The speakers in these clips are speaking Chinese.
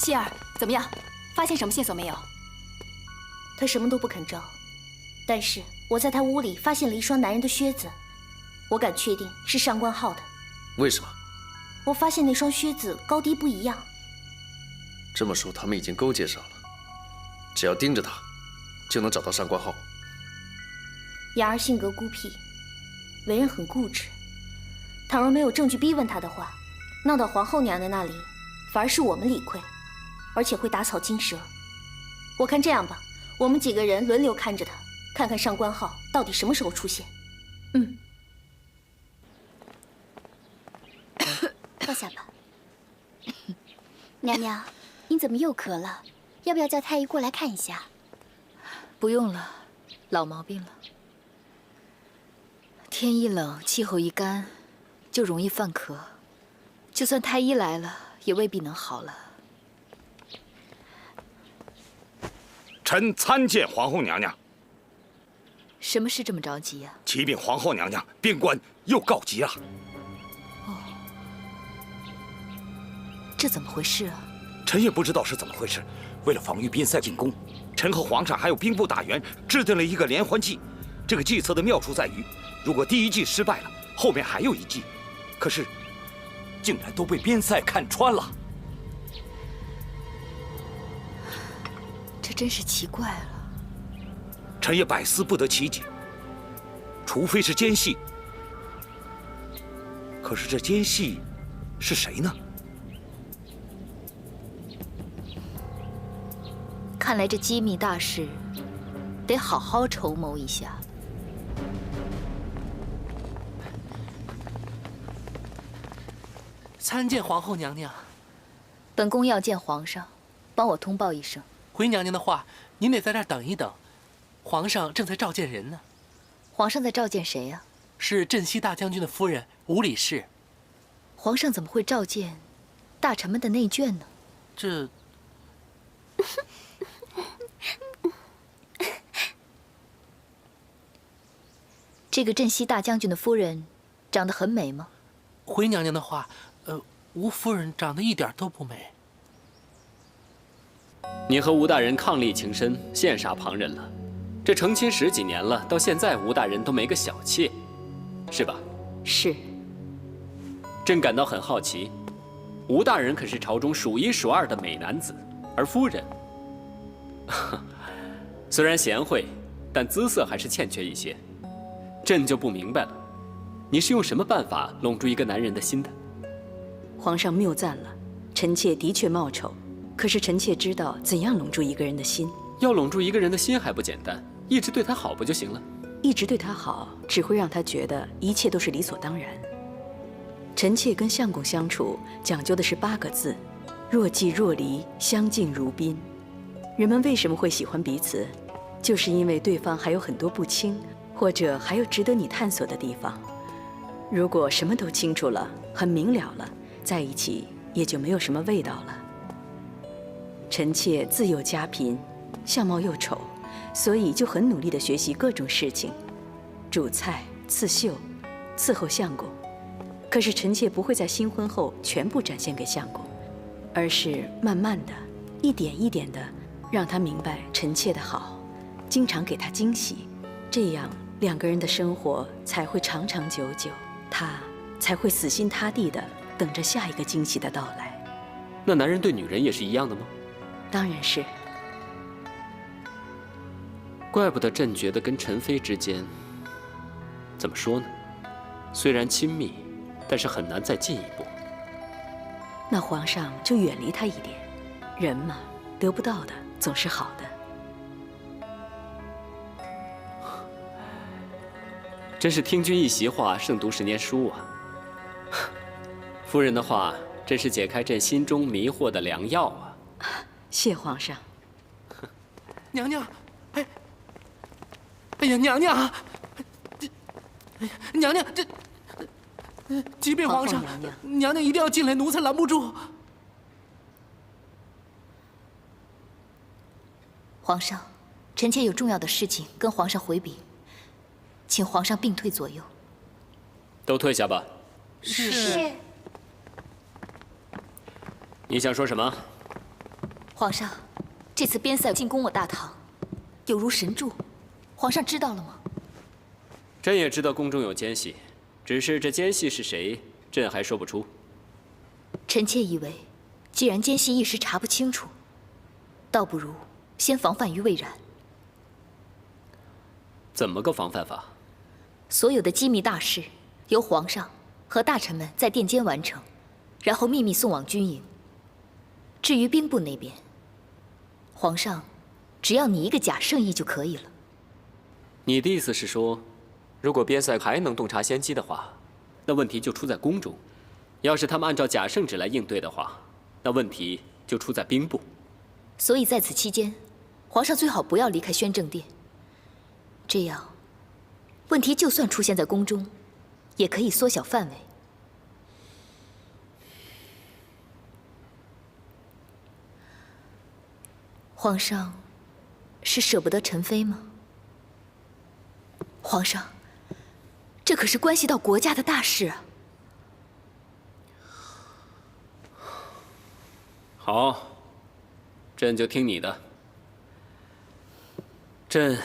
希儿，怎么样？发现什么线索没有？他什么都不肯招，但是我在他屋里发现了一双男人的靴子，我敢确定是上官浩的。为什么？我发现那双靴子高低不一样。这么说，他们已经勾结上了。只要盯着他，就能找到上官浩。雅儿性格孤僻，为人很固执。倘若没有证据逼问他的话，闹到皇后娘娘那里，反而是我们理亏，而且会打草惊蛇。我看这样吧，我们几个人轮流看着他，看看上官浩到底什么时候出现。嗯，坐下吧。娘娘，您怎么又咳了？要不要叫太医过来看一下？不用了，老毛病了。天一冷，气候一干，就容易犯咳。就算太医来了，也未必能好了。臣参见皇后娘娘。什么事这么着急呀？启禀皇后娘娘，边关又告急了。哦，这怎么回事啊？臣也不知道是怎么回事。为了防御边塞进攻，臣和皇上还有兵部大员制定了一个连环计。这个计策的妙处在于，如果第一计失败了，后面还有一计。可是，竟然都被边塞看穿了。这真是奇怪了。臣也百思不得其解。除非是奸细，可是这奸细是谁呢？看来这机密大事得好好筹谋一下。参见皇后娘娘。本宫要见皇上，帮我通报一声。回娘娘的话，您得在这儿等一等，皇上正在召见人呢。皇上在召见谁呀？是镇西大将军的夫人吴理氏。皇上怎么会召见大臣们的内眷呢？这……这个镇西大将军的夫人长得很美吗？回娘娘的话，吴夫人长得一点都不美。你和吴大人伉俪情深，羡煞旁人了。这成亲10几年了，到现在吴大人都没个小妾，是吧？是。朕感到很好奇，吴大人可是朝中数1数2的美男子，而夫人虽然贤惠，但姿色还是欠缺一些。朕就不明白了，你是用什么办法笼住一个男人的心的？皇上谬赞了，臣妾的确貌丑，可是臣妾知道怎样笼住一个人的心。要笼住一个人的心还不简单，一直对他好不就行了？一直对他好，只会让他觉得一切都是理所当然。臣妾跟相公相处，讲究的是8个字：若即若离，相敬如宾。人们为什么会喜欢彼此，就是因为对方还有很多不清，或者还有值得你探索的地方。如果什么都清楚了，很明了了，在一起也就没有什么味道了。臣妾自幼家贫，相貌又丑，所以就很努力地学习各种事情，煮菜、刺绣，伺候相公。可是臣妾不会在新婚后全部展现给相公，而是慢慢的、一点一点的让他明白臣妾的好，经常给他惊喜，这样2个人的生活才会长长久久，他才会死心塌地的等着下一个惊喜的到来。那男人对女人也是一样的吗？当然是。怪不得朕觉得跟陈妃之间，怎么说呢？虽然亲密，但是很难再进一步。那皇上就远离他一点，人嘛，得不到的总是好的。真是听君一席话，胜读10年书啊！夫人的话，真是解开朕心中迷惑的良药啊！谢皇上。娘娘，哎呀，娘娘，娘娘，启禀皇上，娘娘一定要进来，奴才拦不住。皇上，臣妾有重要的事情跟皇上回禀，请皇上并退左右。都退下吧。是。你想说什么？皇上，这次边塞进攻我大唐，有如神助，皇上知道了吗？朕也知道宫中有奸细，只是这奸细是谁，朕还说不出。臣妾以为，既然奸细一时查不清楚，倒不如先防范于未然。怎么个防范法？所有的机密大事，由皇上和大臣们在殿间完成，然后秘密送往军营。至于兵部那边，皇上只要你一个假圣意就可以了。你的意思是说，如果边塞还能洞察先机的话，那问题就出在宫中；要是他们按照假圣旨来应对的话，那问题就出在兵部。所以在此期间，皇上最好不要离开宣政殿。这样，问题就算出现在宫中，也可以缩小范围。皇上是舍不得陈妃吗？皇上，这可是关系到国家的大事啊！好，朕就听你的。朕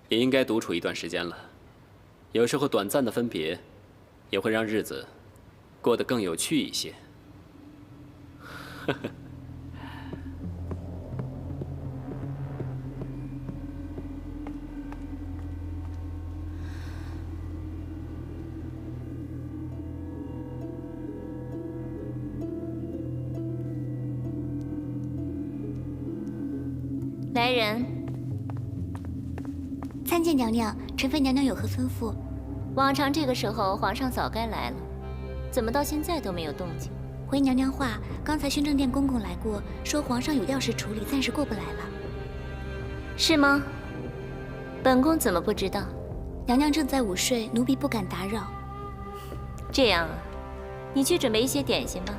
也应该独处一段时间了。有时候短暂的分别，也会让日子过得更有趣一些。来人，参见娘娘，陈妃娘娘有何吩咐？往常这个时候皇上早该来了，怎么到现在都没有动静？回娘娘话，刚才宣政殿公公来过，说皇上有要事处理，暂时过不来了。是吗？本宫怎么不知道？娘娘正在午睡，奴婢不敢打扰。这样啊，你去准备一些点心吧。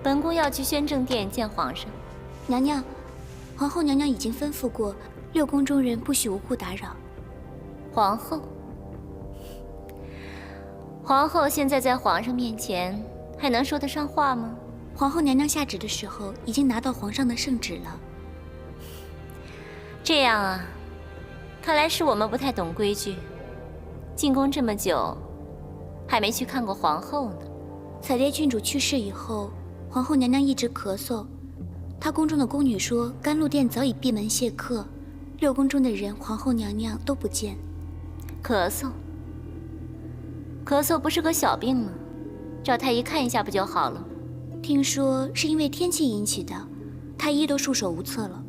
本宫要去宣政殿见皇上。娘娘，皇后娘娘已经吩咐过，六宫中人不许无故打扰。皇后？皇后现在在皇上面前还能说得上话吗？皇后娘娘下旨的时候，已经拿到皇上的圣旨了。这样啊，看来是我们不太懂规矩。进宫这么久，还没去看过皇后呢。彩蝶郡主去世以后，皇后娘娘一直咳嗽。她宫中的宫女说，甘露殿早已闭门谢客，六宫中的人，皇后娘娘都不见。咳嗽？咳嗽不是个小病吗？找太医看一下不就好了？听说是因为天气引起的，太医都束手无策了。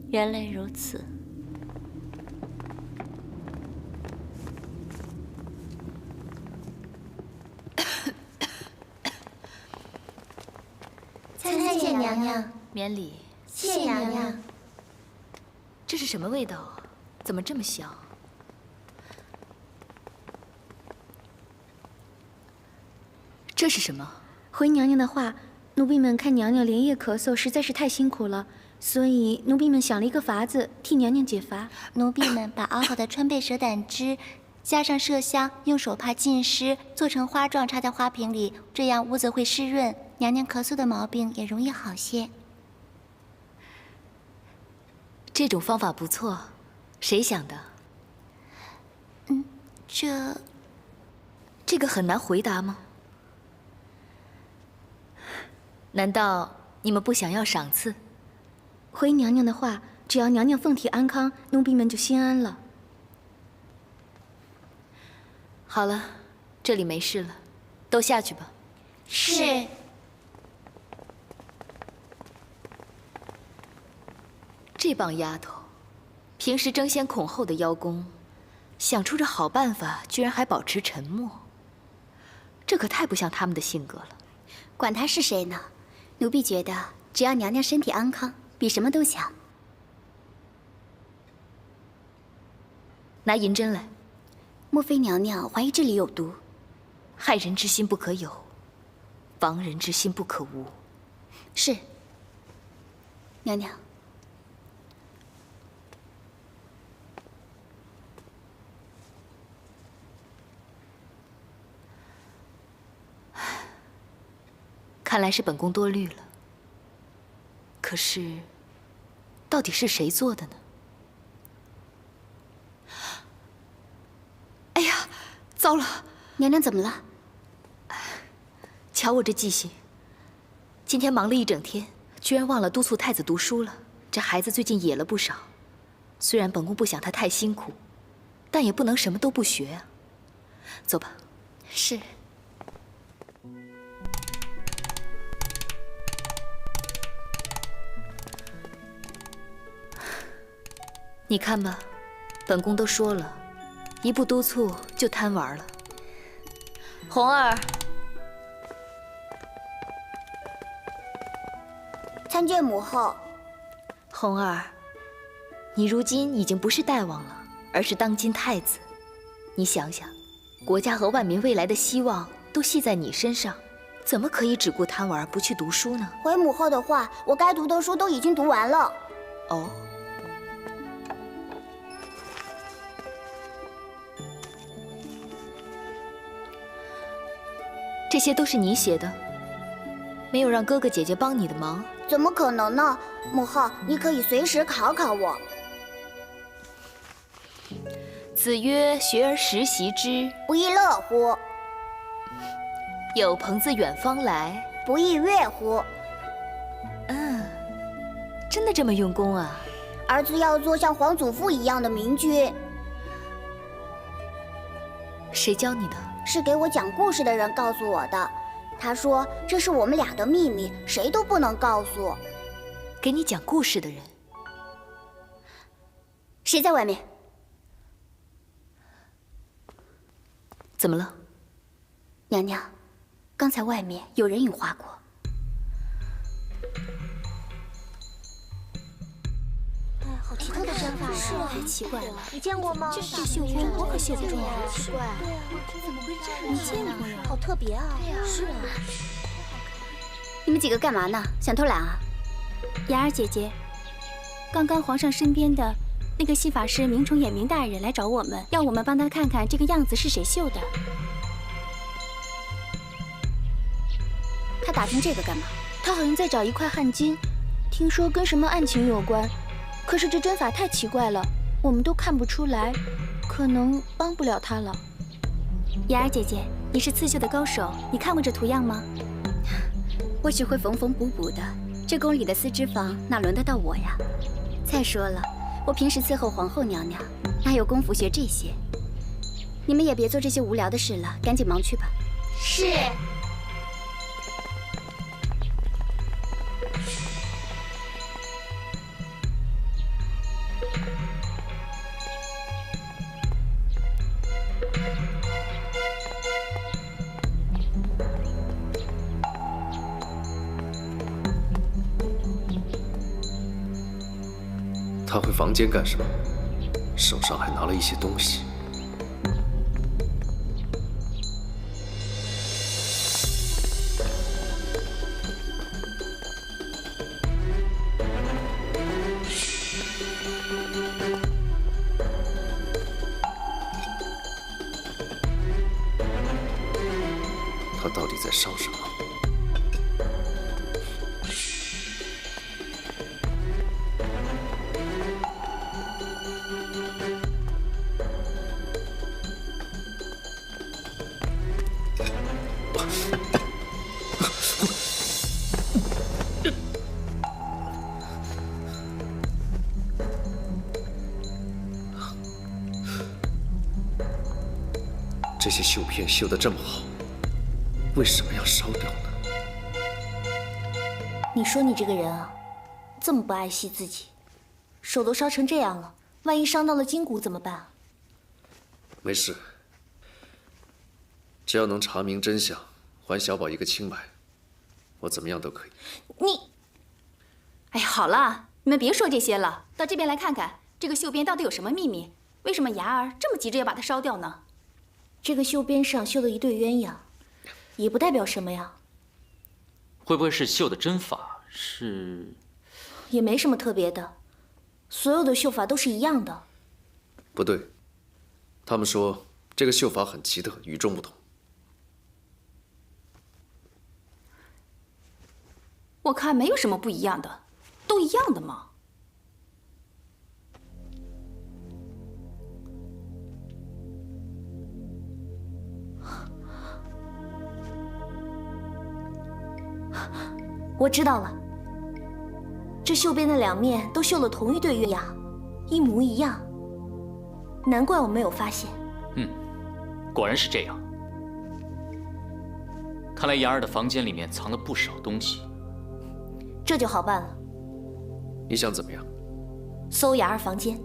原来如此。参见娘娘。免礼。谢娘娘。这是什么味道啊？怎么这么香？这是什么？回娘娘的话，奴婢们看娘娘连夜咳嗽实在是太辛苦了，所以奴婢们想了一个法子替娘娘解乏。奴婢们把熬好的川贝蛇胆汁，加上麝香，用手帕浸湿，做成花状插在花瓶里，这样屋子会湿润，娘娘咳嗽的毛病也容易好些。这种方法不错，谁想的？这个很难回答吗？难道你们不想要赏赐？回娘娘的话，只要娘娘凤体安康，奴婢们就心安了。好了，这里没事了，都下去吧。是。这帮丫头，平时争先恐后的邀功，想出这好办法，居然还保持沉默，这可太不像他们的性格了。管他是谁呢？奴婢觉得，只要娘娘身体安康，比什么都强。拿银针来。莫非娘娘怀疑这里有毒？害人之心不可有，防人之心不可无。是。娘娘。看来是本宫多虑了。可是，到底是谁做的呢？哎呀，糟了！娘娘怎么了？瞧我这记性，今天忙了一整天，居然忘了督促太子读书了。这孩子最近野了不少，虽然本宫不想他太辛苦，但也不能什么都不学啊。走吧。是。你看吧，本宫都说了，一不督促就贪玩了。红儿，参见母后。红儿，你如今已经不是大王了，而是当今太子。你想想，国家和万民未来的希望都系在你身上，怎么可以只顾贪玩不去读书呢？回母后的话，我该读的书都已经读完了。哦。这些都是你写的，没有让哥哥姐姐帮你的忙？怎么可能呢？母后，你可以随时考考我。子曰：“学而时习之，不亦乐乎？有朋自远方来，不亦乐乎？”真的这么用功啊？儿子要做像皇祖父一样的明君。谁教你的？是给我讲故事的人告诉我的。他说这是我们俩的秘密，谁都不能告诉。给你讲故事的人？谁在外面？怎么了？娘娘，刚才外面有人影划过。好奇特的针法是啊，太奇怪了。你见过吗？这绣边我可绣不中啊。奇怪。对啊，怎么会这样？没见过呀。好特别啊。是啊。你们几个干嘛呢？想偷懒啊？雅儿姐姐，刚刚皇上身边的那个戏法师明崇衍明大人来找我们，要我们帮他看看这个样子是谁绣的。他打听这个干嘛？他好像在找一块汗巾，听说跟什么案情有关。可是这针法太奇怪了，我们都看不出来，可能帮不了他了。雅儿姐姐，你是刺绣的高手，你看过这图样吗？我只会缝缝补补的，这宫里的丝织坊哪轮得到我呀？再说了，我平时伺候皇后娘娘，哪有功夫学这些？你们也别做这些无聊的事了，赶紧忙去吧。是。他回房间干什么？手上还拿了一些东西。他到底在烧什么？这些绣片绣得这么好，为什么要烧掉呢？你说你这个人啊，这么不爱惜自己，手都烧成这样了，万一伤到了筋骨怎么办啊？没事，只要能查明真相，还小宝一个清白，我怎么样都可以。你，哎，好了，你们别说这些了，到这边来看看，这个绣边到底有什么秘密？为什么雅儿这么急着要把它烧掉呢？这个绣边上绣了一对鸳鸯，也不代表什么呀。会不会是绣的针法是？也没什么特别的，所有的绣法都是一样的。不对，他们说这个绣法很奇特，与众不同。我看没有什么不一样的。样的吗？我知道了，这袖边的两面都绣了同一对鸳鸯，一模一样。难怪我没有发现。果然是这样。看来雅儿的房间里面藏了不少东西。这就好办了。你想怎么样？搜雅儿房间。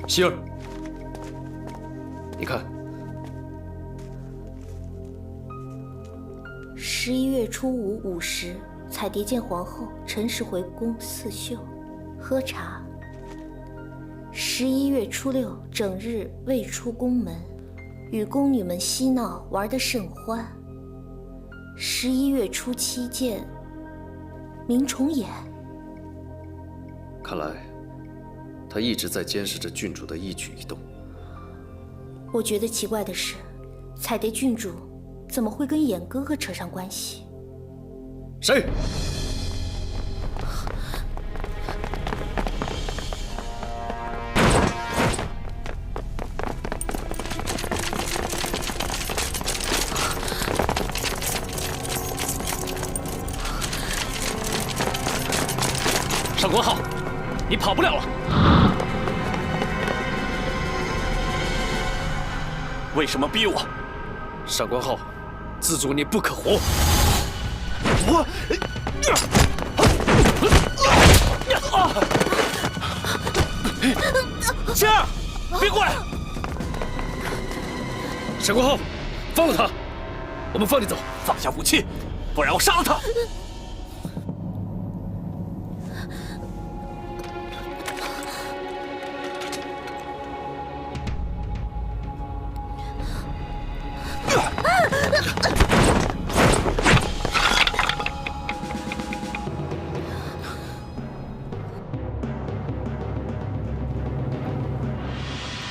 希儿，你看，11月初5 5时，彩蝶见皇后，陈氏回宫四绣，喝茶。11月初6整日未出宫门，与宫女们嬉闹，玩得甚欢。11月初7见明重眼。看来他一直在监视着郡主的一举一动。我觉得奇怪的是，彩蝶郡主怎么会跟衍哥哥扯上关系？谁？上官浩，你跑不了了。为什么逼我？上官浩，自主你不可活！仙儿，别过来！上官浩，放了他，我们放你走。放下武器，不然我杀了他！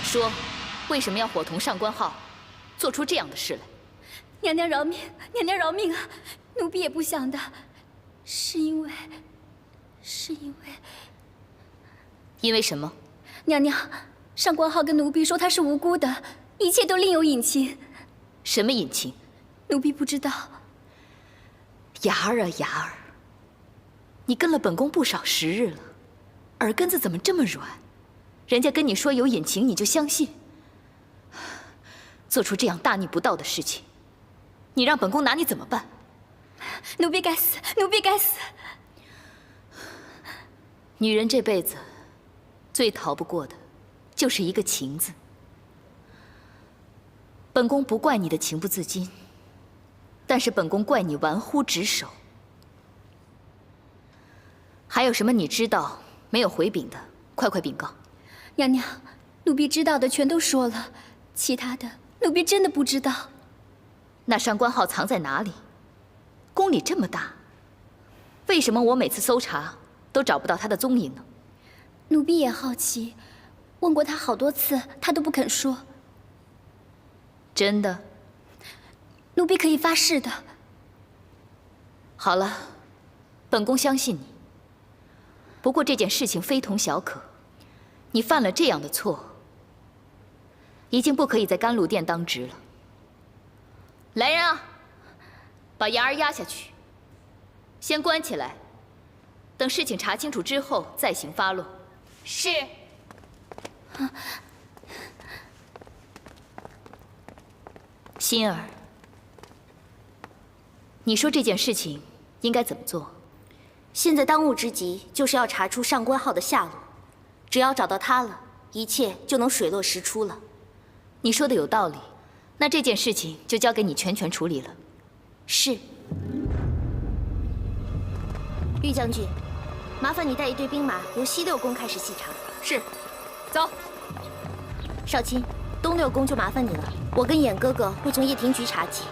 说，为什么要伙同上官浩，做出这样的事来？娘娘饶命，娘娘饶命啊！奴婢也不想的，是因为因为什么？娘娘，上官浩跟奴婢说他是无辜的，一切都另有隐情。什么隐情？奴婢不知道。雅儿啊雅儿，你跟了本宫不少时日了，耳根子怎么这么软？人家跟你说有隐情，你就相信？做出这样大逆不道的事情，你让本宫拿你怎么办？奴婢该死，奴婢该死！女人这辈子最逃不过的，就是一个情字。本宫不怪你的情不自禁，但是本宫怪你玩忽职守。还有什么你知道没有回禀的，快快禀告。娘娘，奴婢知道的全都说了，其他的奴婢真的不知道。那上官浩藏在哪里？宫里这么大，为什么我每次搜查都找不到他的踪影呢？奴婢也好奇，问过他好多次，他都不肯说。真的？奴婢可以发誓的。好了，本宫相信你。不过这件事情非同小可，你犯了这样的错，已经不可以在甘露殿当值了。来人啊，把雅儿押下去，先关起来，等事情查清楚之后再行发落。是。心儿，你说这件事情应该怎么做？现在当务之急就是要查出上官浩的下落，只要找到他了，一切就能水落石出了。你说的有道理，那这件事情就交给你全权处理了。是。玉将军，麻烦你带一队兵马由西六宫开始细查。是。走。少卿，东六宫就麻烦你了。我跟衍哥哥会从掖庭局查起，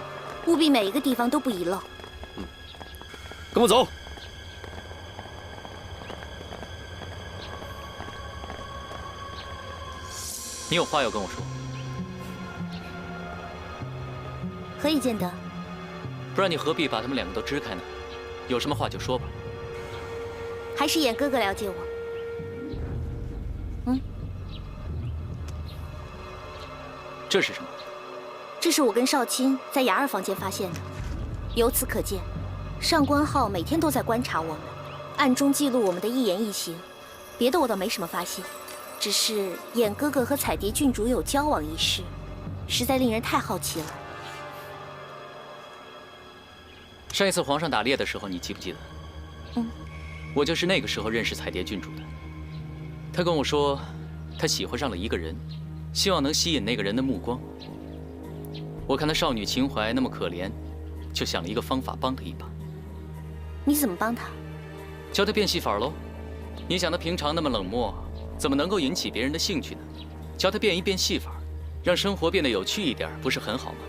务必每一个地方都不遗漏。跟我走。你有话要跟我说？何以见得？不然你何必把他们两个都支开呢？有什么话就说吧。还是衍哥哥了解我。这是什么？这是我跟少卿在雅儿房间发现的。由此可见，上官浩每天都在观察我们，暗中记录我们的一言一行。别的我倒没什么发现，只是衍哥哥和彩蝶郡主有交往一事，实在令人太好奇了。上一次皇上打猎的时候，你记不记得？我就是那个时候认识彩蝶郡主的。她跟我说，她喜欢上了一个人，希望能吸引那个人的目光。我看她少女情怀那么可怜，就想了一个方法帮她一把。你怎么帮她？教她变戏法喽。你想她平常那么冷漠，怎么能够引起别人的兴趣呢？教她变一变戏法，让生活变得有趣一点，不是很好吗？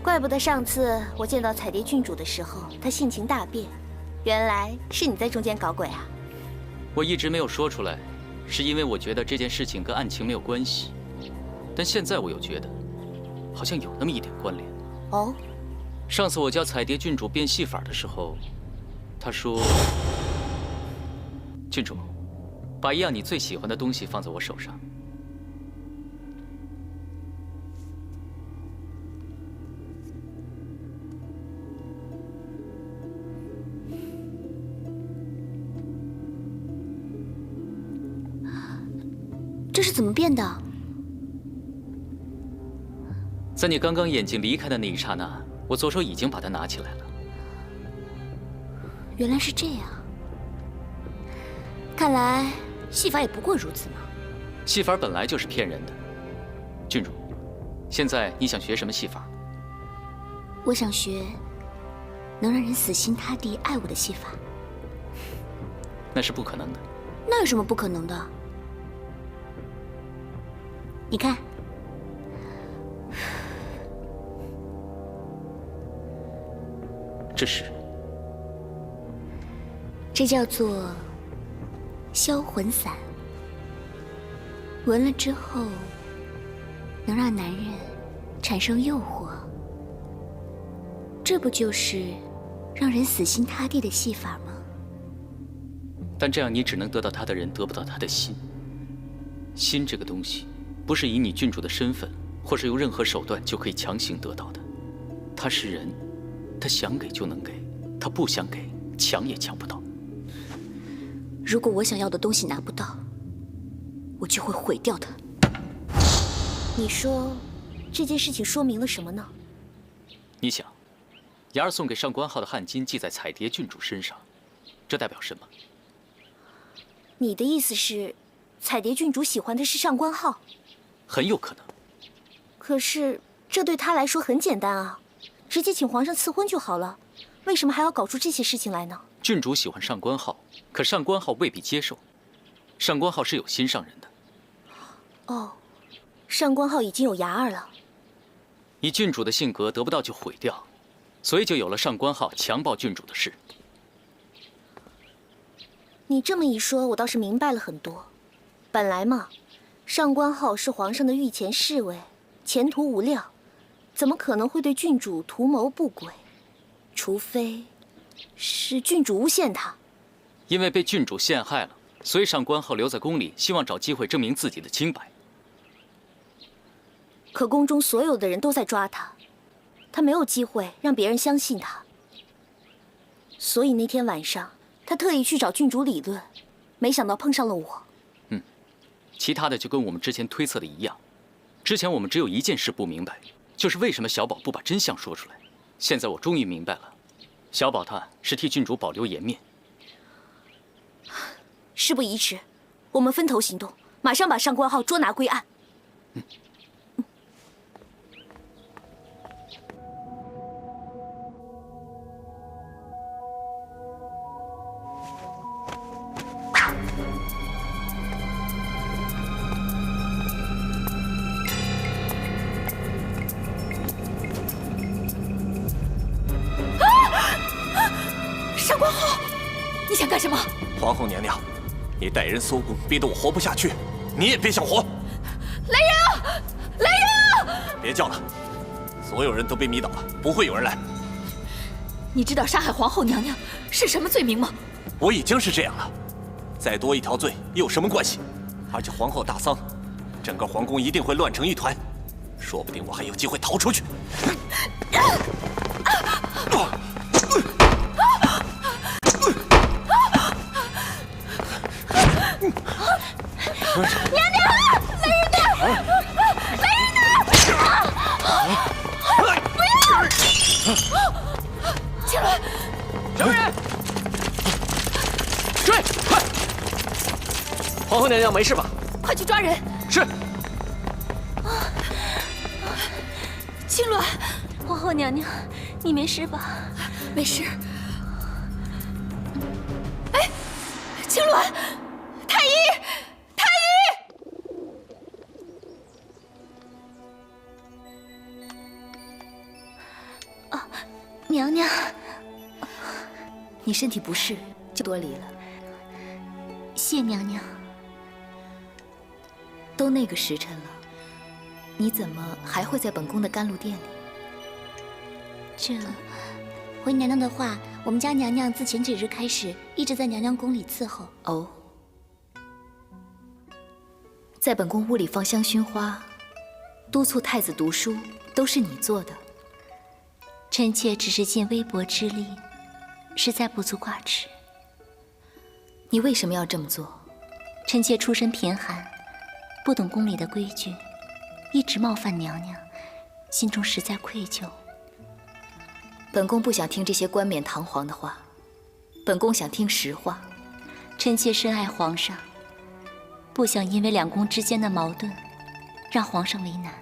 怪不得上次我见到彩蝶郡主的时候，她性情大变，原来是你在中间搞鬼啊！我一直没有说出来，是因为我觉得这件事情跟案情没有关系，但现在我又觉得，好像有那么一点关联。哦，上次我教彩蝶郡主变戏法的时候，她说：“郡主，把一样你最喜欢的东西放在我手上。”这是怎么变的？在你刚刚眼睛离开的那一刹那，我左手已经把它拿起来了。原来是这样。看来戏法也不过如此嘛。戏法本来就是骗人的。郡主，现在你想学什么戏法？我想学能让人死心塌地爱我的戏法。那是不可能的。那有什么不可能的？你看，这叫做销魂散，闻了之后能让男人产生诱惑，这不就是让人死心塌地的戏法吗？但这样你只能得到他的人，得不到他的心。心这个东西，不是以你郡主的身份，或是用任何手段就可以强行得到的。他是人，他想给就能给，他不想给，抢也抢不到。如果我想要的东西拿不到，我就会毁掉它。你说，这件事情说明了什么呢？你想，雅儿送给上官浩的汗巾系在彩蝶郡主身上，这代表什么？你的意思是，彩蝶郡主喜欢的是上官浩？很有可能。可是这对他来说很简单啊，直接请皇上赐婚就好了，为什么还要搞出这些事情来呢？郡主喜欢上官浩，可上官浩未必接受。上官浩是有心上人的。哦，上官浩已经有雅儿了。以郡主的性格，得不到就毁掉，所以就有了上官浩强暴郡主的事。你这么一说，我倒是明白了很多。本来嘛，上官浩是皇上的御前侍卫，前途无量，怎么可能会对郡主图谋不轨？除非是郡主诬陷他。因为被郡主陷害了，所以上官浩留在宫里，希望找机会证明自己的清白。可宫中所有的人都在抓他，他没有机会让别人相信他。所以那天晚上，他特意去找郡主理论，没想到碰上了我。其他的就跟我们之前推测的一样。之前我们只有一件事不明白，就是为什么小宝不把真相说出来。现在我终于明白了，小宝他是替郡主保留颜面。事不宜迟，我们分头行动，马上把上官浩捉拿归案。上官浩，你想干什么？皇后娘娘，你带人搜宫，逼得我活不下去，你也别想活！来人啊！来人啊！别叫了，所有人都被迷倒了，不会有人来。你知道杀害皇后娘娘是什么罪名吗？我已经是这样了，再多一条罪又有什么关系？而且皇后大丧，整个皇宫一定会乱成一团，说不定我还有机会逃出去。娘娘，来人呐！来人呐！不要！青鸾，什人？追！快！皇后娘娘没事吧？快去抓人！是。青鸾，皇后娘娘，你没事吧？没事。哎，青鸾，太医！太医！啊，娘娘，你身体不适，就多礼了。谢娘娘。都那个时辰了，你怎么还会在本宫的甘露殿里？这，回娘娘的话，我们家娘娘自前几日开始一直在娘娘宫里伺候。哦，在本宫屋里放香薰花，督促太子读书，都是你做的。臣妾只是尽微薄之力，实在不足挂齿。你为什么要这么做？臣妾出身贫寒，不懂宫里的规矩，一直冒犯娘娘，心中实在愧疚。本宫不想听这些冠冕堂皇的话，本宫想听实话。臣妾深爱皇上，不想因为两宫之间的矛盾，让皇上为难。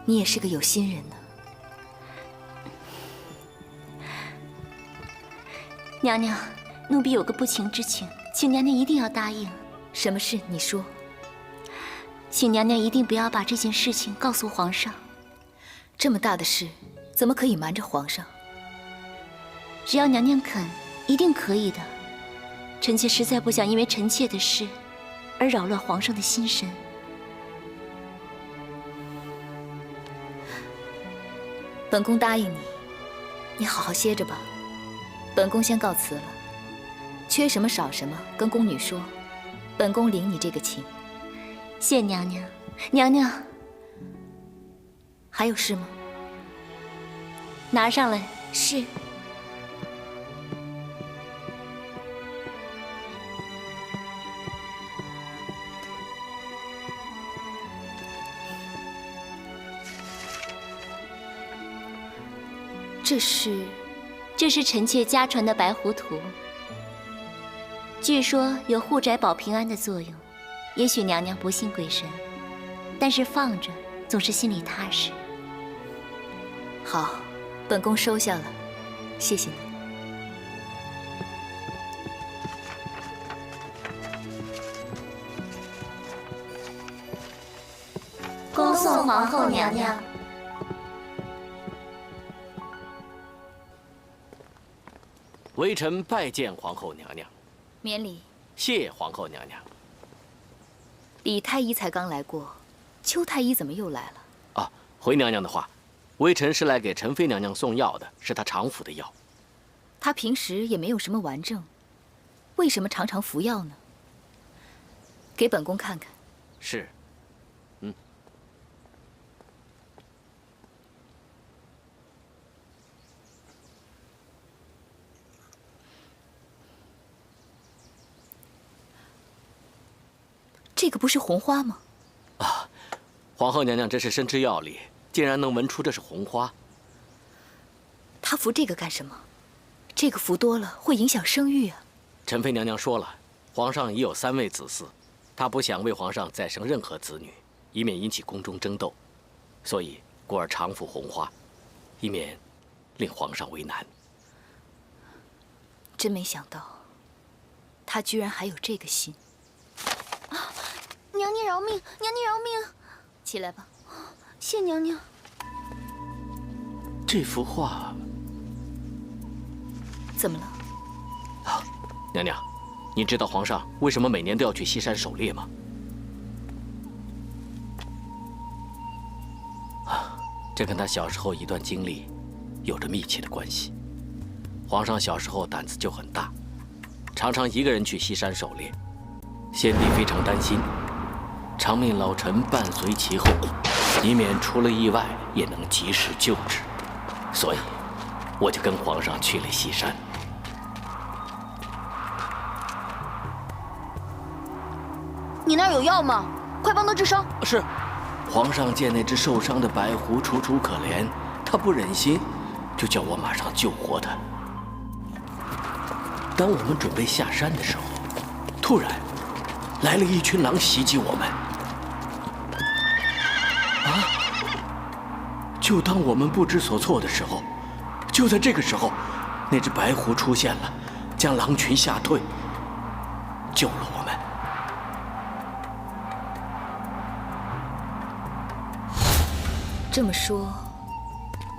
你也是个有心人呢。娘娘，奴婢有个不情之请，请娘娘一定要答应。什么事？你说。请娘娘一定不要把这件事情告诉皇上。这么大的事，怎么可以瞒着皇上？只要娘娘肯，一定可以的。臣妾实在不想因为臣妾的事，而扰乱皇上的心神。本宫答应你，你好好歇着吧。本宫先告辞了，缺什么少什么，跟宫女说，本宫领你这个情。谢娘娘，娘娘。还有事吗？拿上来。是。这是臣妾家传的白狐图，据说有护宅保平安的作用。也许娘娘不信鬼神，但是放着总是心里踏实。好，本宫收下了，谢谢你。恭送皇后娘娘。微臣拜见皇后娘娘。免礼。谢皇后娘娘。李太医才刚来过，邱太医怎么又来了？啊，回娘娘的话，微臣是来给陈妃娘娘送药的，是她常服的药。她平时也没有什么顽症，为什么常常服药呢？给本宫看看。是。这个不是红花吗？啊，皇后娘娘真是深知药理，竟然能闻出这是红花。她服这个干什么？这个服多了会影响生育啊。陈妃娘娘说了，皇上已有3位子嗣，她不想为皇上再生任何子女，以免引起宫中争斗，所以故而常服红花，以免令皇上为难。真没想到，她居然还有这个心。娘娘饶命！娘娘饶命！起来吧。谢娘娘。这幅画怎么了？啊，娘娘，你知道皇上为什么每年都要去西山狩猎吗？这跟他小时候一段经历有着密切的关系。皇上小时候胆子就很大，常常一个人去西山狩猎。先帝非常担心，常命老臣伴随其后，以免出了意外也能及时救治。所以，我就跟皇上去了西山。你那儿有药吗？快帮他治伤。是。皇上见那只受伤的白狐楚楚可怜，他不忍心，就叫我马上救活它。当我们准备下山的时候，突然来了一群狼袭击我们。就当我们不知所措的时候，就在这个时候，那只白狐出现了，将狼群吓退，救了我们。这么说，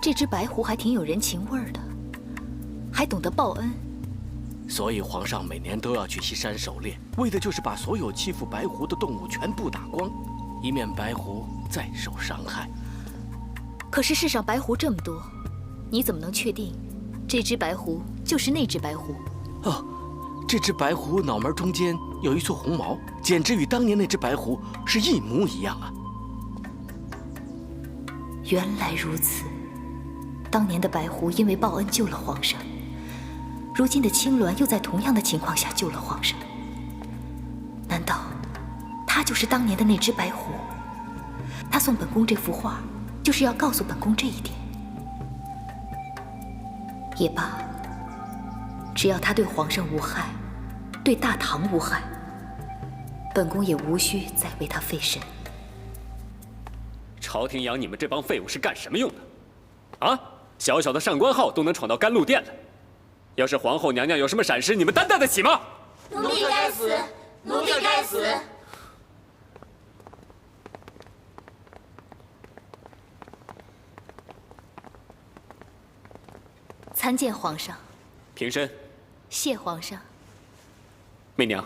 这只白狐还挺有人情味儿的，还懂得报恩。所以皇上每年都要去西山狩猎，为的就是把所有欺负白狐的动物全部打光，以免白狐再受伤害。可是世上白狐这么多，你怎么能确定这只白狐就是那只白狐？哦，这只白狐脑门中间有一撮红毛，简直与当年那只白狐是一模一样啊！原来如此，当年的白狐因为报恩救了皇上，如今的青鸾又在同样的情况下救了皇上。难道他就是当年的那只白狐？他送本宫这幅画，就是要告诉本宫这一点。也罢，只要他对皇上无害，对大唐无害，本宫也无需再为他费神。朝廷养你们这帮废物是干什么用的？啊，小小的上官号都能闯到甘露殿来，要是皇后娘娘有什么闪失，你们担待得起吗？奴婢该死，奴婢该死。参见皇上。平身。谢皇上。媚娘，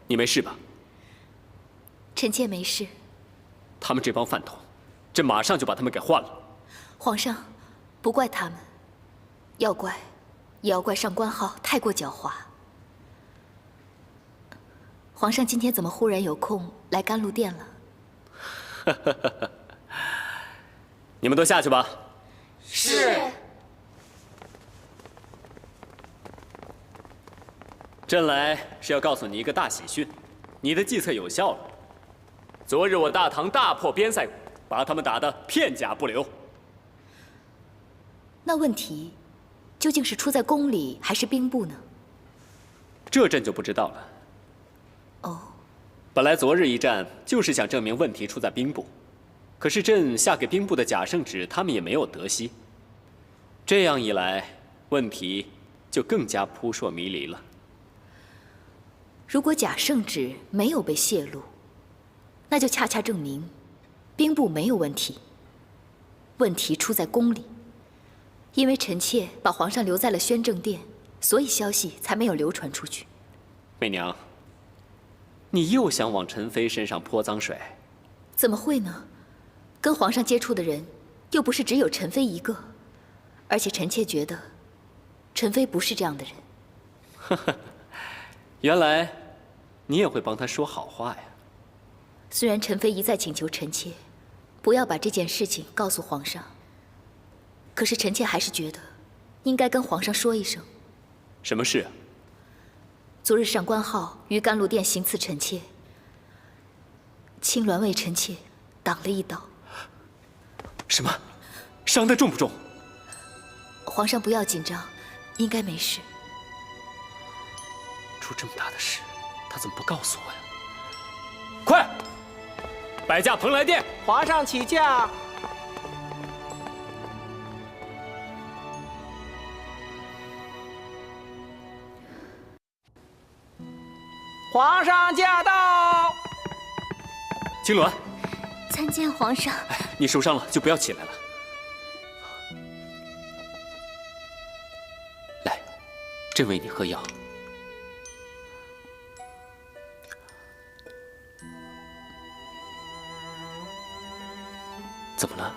你没事吧？臣妾没事。他们这帮饭桶，朕马上就把他们给换了。皇上，不怪他们，要怪也要怪上官浩太过狡猾。皇上今天怎么忽然有空来甘露殿了？你们都下去吧。是。朕来是要告诉你一个大喜讯，你的计策有效了。昨日我大唐大破边塞国，把他们打得片甲不留。那问题究竟是出在宫里还是兵部呢？这朕就不知道了。哦，本来昨日一战就是想证明问题出在兵部，可是朕下给兵部的假圣旨，他们也没有得悉。这样一来，问题就更加扑朔迷离了。如果假圣旨没有被泄露，那就恰恰证明兵部没有问题，问题出在宫里。因为臣妾把皇上留在了宣政殿，所以消息才没有流传出去。媚娘，你又想往陈妃身上泼脏水？怎么会呢？跟皇上接触的人又不是只有陈妃一个，而且臣妾觉得陈妃不是这样的人。呵呵，原来你也会帮她说好话呀。虽然陈妃一再请求臣妾不要把这件事情告诉皇上，可是臣妾还是觉得应该跟皇上说一声。什么事？昨日上官浩于甘露殿行刺臣妾，青鸾为臣妾挡了一刀。什么？伤得重不重？皇上不要紧张，应该没事。出这么大的事，他怎么不告诉我呀？快，摆驾蓬莱殿！皇上起驾。皇上驾到！青鸾，参见皇上。你受伤了就不要起来了。来，朕为你喝药。怎么了？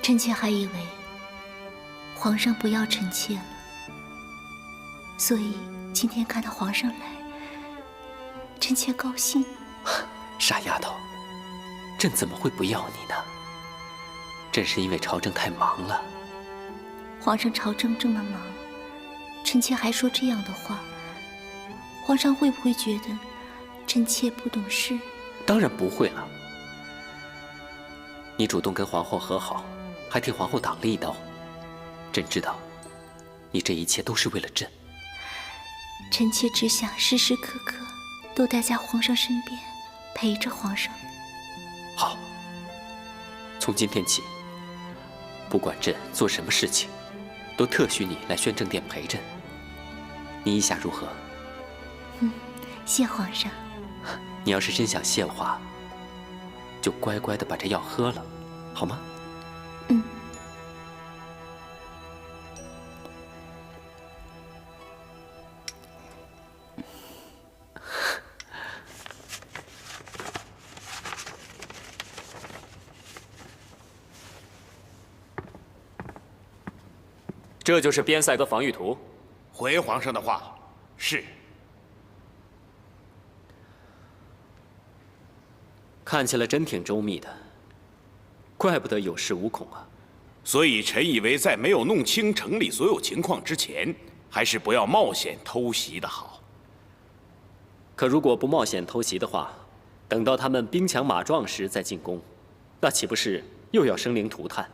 臣妾还以为皇上不要臣妾了，所以今天看到皇上来，臣妾高兴。傻丫头，朕怎么会不要你呢？朕是因为朝政太忙了。皇上朝政这么忙，臣妾还说这样的话，皇上会不会觉得臣妾不懂事？当然不会了。你主动跟皇后和好，还替皇后挡了一刀，朕知道，你这一切都是为了朕。臣妾只想时时刻刻都待在皇上身边，陪着皇上。好，从今天起，不管朕做什么事情，都特许你来宣政殿陪朕。你意下如何？谢皇上。你要是真想谢的话，就乖乖的把这药喝了，好吗？这就是边塞的防御图。回皇上的话，是。看起来真挺周密的，怪不得有恃无恐啊。所以臣以为，在没有弄清城里所有情况之前，还是不要冒险偷袭的好。可如果不冒险偷袭的话，等到他们兵强马壮时再进攻，那岂不是又要生灵涂炭？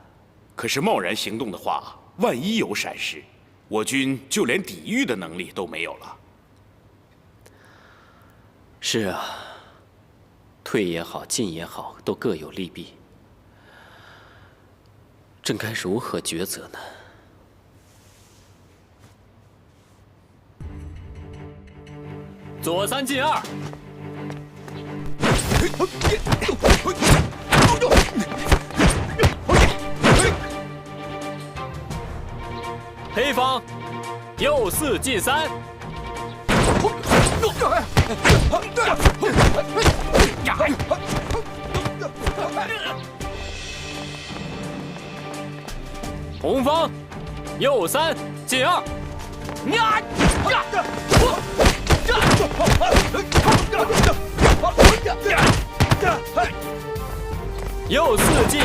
可是贸然行动的话，万一有闪失，我军就连抵御的能力都没有了。是啊，退也好，进也好，都各有利弊。朕该如何抉择呢？左3进2。黑方右4进3。红方右3进2。右4进1。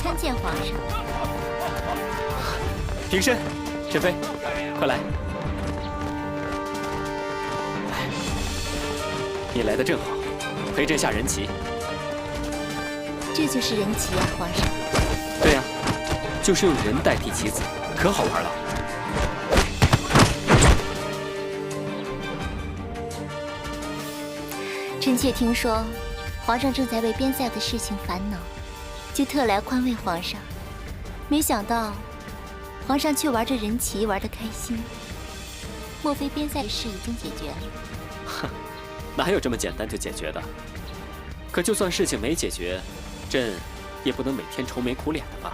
参见皇上。平身，沈妃，快来。你来的正好，陪朕下人棋。这就是人棋啊，皇上。对呀，就是用人代替棋子，可好玩了。臣妾听说，皇上正在为边塞的事情烦恼，就特来宽慰皇上。没想到，皇上却玩着人棋玩得开心。莫非边塞的事已经解决了？哼，哪有这么简单就解决的？可就算事情没解决，朕也不能每天愁眉苦脸的吧？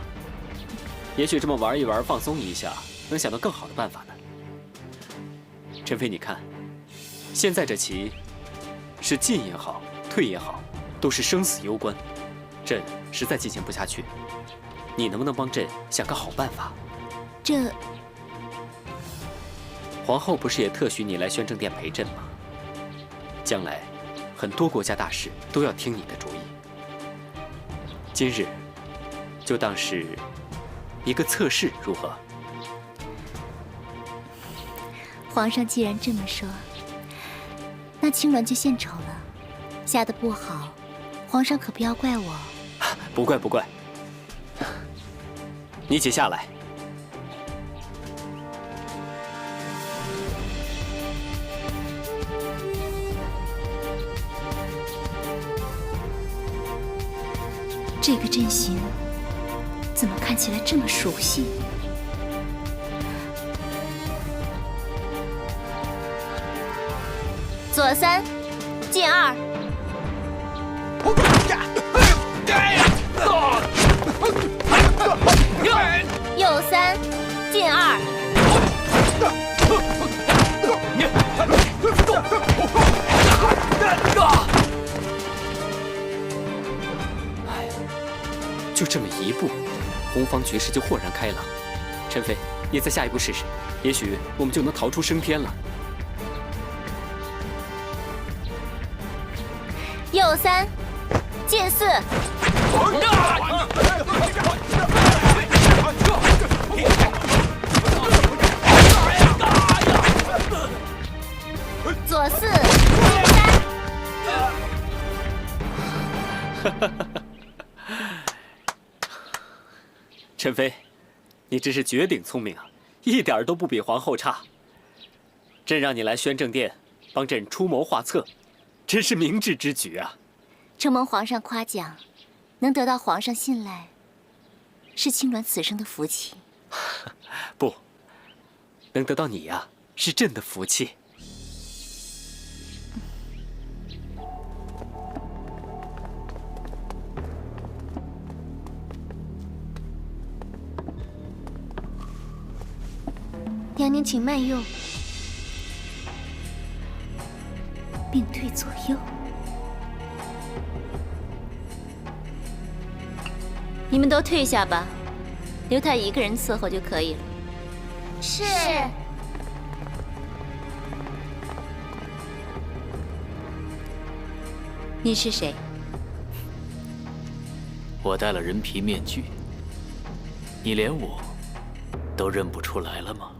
也许这么玩一玩，放松一下，能想到更好的办法呢。陈妃，你看，现在这棋，是进也好，退也好，都是生死攸关，朕实在进行不下去。你能不能帮朕想个好办法？这皇后不是也特许你来宣政殿陪朕吗？将来，很多国家大事都要听你的主意。今日，就当是一个测试，如何？皇上既然这么说，那青鸾就献丑了。下得不好，皇上可不要怪我。不怪不怪。你且下来。这个阵型怎么看起来这么熟悉？左3进2。右3进2。就这么一步，红方局势就豁然开朗。陈妃，你再下一步试试，也许我们就能逃出升天了。右3，进4。左4，右3。陈妃，你真是绝顶聪明啊，一点都不比皇后差。朕让你来宣政殿，帮朕出谋划策，真是明智之举啊！承蒙皇上夸奖，能得到皇上信赖，是青鸾此生的福气。不，能得到你呀，是朕的福气。娘娘，请慢用，并退左右。你们都退下吧，留他一个人伺候就可以了。是。你是谁？我戴了人皮面具，你连我都认不出来了吗？